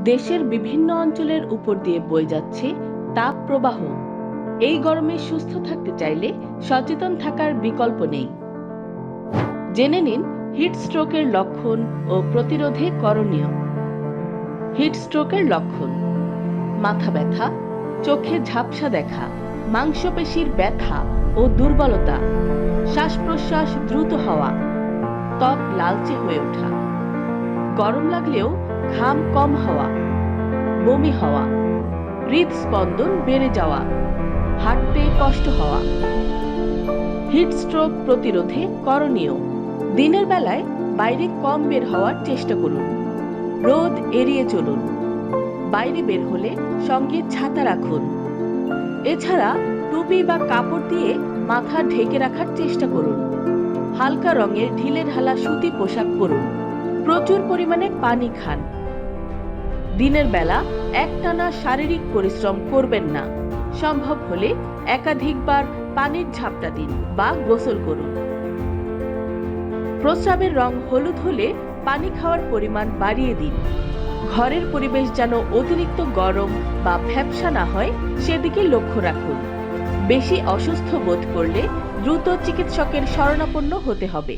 দেশের বিভিন্ন অঞ্চলের উপর দিয়ে বয়ে যাচ্ছে তাপ প্রবাহ। এই গরমে সুস্থ থাকতে চাইলে সচেতন থাকার বিকল্প নেই। জেনে নিন হিট স্ট্রোকের লক্ষণ ও প্রতিরোধে করণীয়। হিট স্ট্রোকের লক্ষণ: মাথা ব্যথা, চোখে ঝাপসা দেখা, মাংসপেশির ব্যথা ও দুর্বলতা, শ্বাস প্রশ্বাস দ্রুত হওয়া, ত্বক লালচে হয়ে ওঠা, গরম লাগলেও ঘাম কম হওয়া, বমি হওয়া, হৃদস্পন্দন বেড়ে যাওয়া, হাঁটতে কষ্ট হওয়া। হিট স্ট্রোক প্রতিরোধে করণীয়: দিনের বেলায় বাইরে কম বের হওয়ার চেষ্টা করুন, রোদ এড়িয়ে চলুন, বাইরে বের হলে সঙ্গে ছাতা রাখুন। এছাড়া টুপি বা কাপড় দিয়ে মাথা ঢেকে রাখার চেষ্টা করুন। হালকা রঙের ঢিলেঢালা সুতি পোশাক পরুন। প্রচুর পরিমাণে পানি খান। দিনের বেলা একটানা শারীরিক পরিশ্রম করবেন না। সম্ভব হলে একাধিকবার পানির ঝাপটা দিন বা গোসল করুন। প্রস্রাবের রং হলুদ হলে পানি খাওয়ার পরিমাণ বাড়িয়ে দিন। ঘরের পরিবেশ যেন অতিরিক্ত গরম বা ভ্যাপসা না হয় সেদিকে লক্ষ্য রাখুন। বেশি অসুস্থ বোধ করলে দ্রুত চিকিৎসকের শরণাপন্ন হতে হবে।